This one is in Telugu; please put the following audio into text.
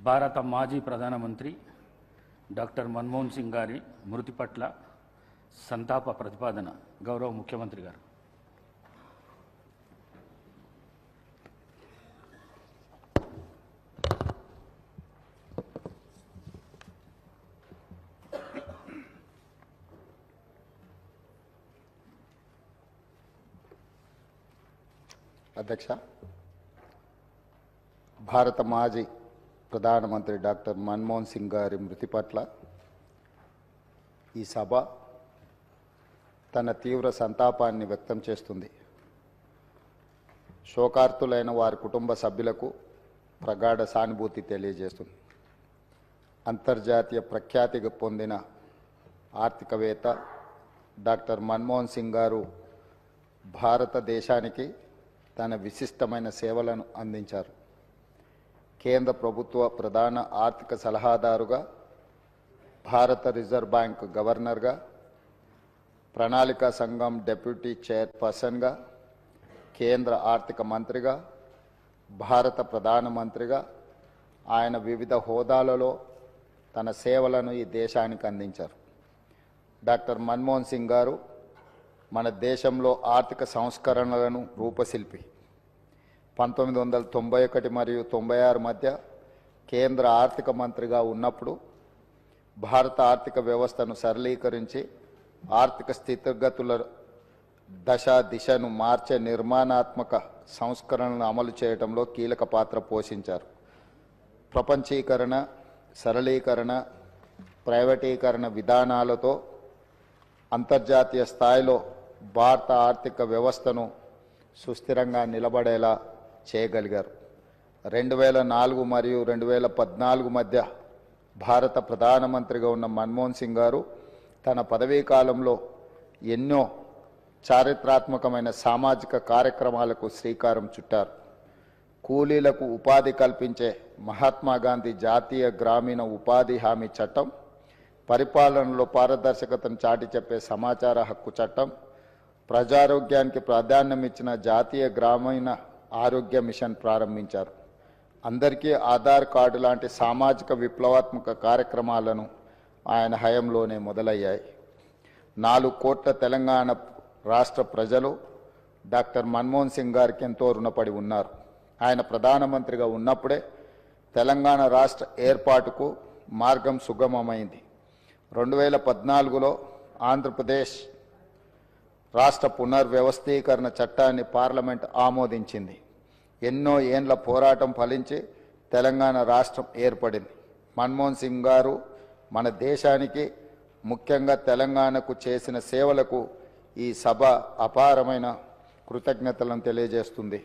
భారత మాజీ ప్రధానమంత్రి డాక్టర్ మన్మోహన్ సింగ్ గారి మృతి పట్ల సంతాప ప్రతిపాదన గౌరవ ముఖ్యమంత్రి గారు. అధ్యక్ష, భారత మాజీ ప్రధానమంత్రి డాక్టర్ మన్మోహన్ సింగ్ గారి మృతి పట్ల ఈ సభ తన తీవ్ర సంతాపాన్ని వ్యక్తం చేస్తుంది. శోకార్తులైన వారి కుటుంబ సభ్యులకు ప్రగాఢ సానుభూతి తెలియజేస్తుంది. అంతర్జాతీయ ప్రఖ్యాతి పొందిన ఆర్థికవేత్త డాక్టర్ మన్మోహన్ సింగ్ గారు భారతదేశానికి తన విశిష్టమైన సేవలను అందించారు. కేంద్ర ప్రభుత్వ ప్రధాన ఆర్థిక సలహాదారుగా, భారత రిజర్వ్ బ్యాంక్ గవర్నర్గా, ప్రణాళికా సంఘం డెప్యూటీ చైర్పర్సన్గా, కేంద్ర ఆర్థిక మంత్రిగా, భారత ప్రధానమంత్రిగా ఆయన వివిధ హోదాలలో తన సేవలను ఈ దేశానికి అందించారు. డాక్టర్ మన్మోహన్ సింగ్ గారు మన దేశంలో ఆర్థిక సంస్కరణలను రూపశిల్పి. 1991 మరియు 96 మధ్య కేంద్ర ఆర్థిక మంత్రిగా ఉన్నప్పుడు భారత ఆర్థిక వ్యవస్థను సరళీకరించి ఆర్థిక స్థితిగతుల దిశను మార్చే నిర్మాణాత్మక సంస్కరణలను అమలు చేయడంలో కీలక పాత్ర పోషించారు. ప్రపంచీకరణ, సరళీకరణ, ప్రైవేటీకరణ విధానాలతో అంతర్జాతీయ స్థాయిలో భారత ఆర్థిక వ్యవస్థను సుస్థిరంగా నిలబడేలా చేయగలిగారు. 2004 మరియు 2014 మధ్య భారత ప్రధానమంత్రిగా ఉన్న మన్మోహన్ సింగ్ గారు తన పదవీ కాలంలో ఎన్నో చారిత్రాత్మకమైన సామాజిక కార్యక్రమాలకు శ్రీకారం చుట్టారు. కూలీలకు ఉపాధి కల్పించే మహాత్మా గాంధీ జాతీయ గ్రామీణ ఉపాధి హామీ చట్టం, పరిపాలనలో పారదర్శకతను చాటి చెప్పే సమాచార హక్కు చట్టం, ప్రజారోగ్యానికి ప్రాధాన్యం ఇచ్చిన జాతీయ గ్రామీణ ఆరోగ్య మిషన్ ప్రారంభించారు. అందరికీ ఆధార్ కార్డు లాంటి సామాజిక విప్లవాత్మక కార్యక్రమాలను ఆయన హయాంలోనే మొదలయ్యాయి. 4 కోట్ల తెలంగాణ రాష్ట్ర ప్రజలు డాక్టర్ మన్మోహన్ సింగ్ గారికి ఎంతో రుణపడి ఉన్నారు. ఆయన ప్రధానమంత్రిగా ఉన్నప్పుడే తెలంగాణ రాష్ట్ర ఏర్పాటుకు మార్గం సుగమమైంది. 2014లో ఆంధ్రప్రదేశ్ రాష్ట్ర పునర్వ్యవస్థీకరణ చట్టాన్ని పార్లమెంట్ ఆమోదించింది. ఎన్నో ఏండ్ల పోరాటం ఫలించి తెలంగాణ రాష్ట్రం ఏర్పడింది. మన్మోహన్ సింగ్ గారు మన దేశానికి, ముఖ్యంగా తెలంగాణకు చేసిన సేవలకు ఈ సభ అపారమైన కృతజ్ఞతలను తెలియజేస్తుంది.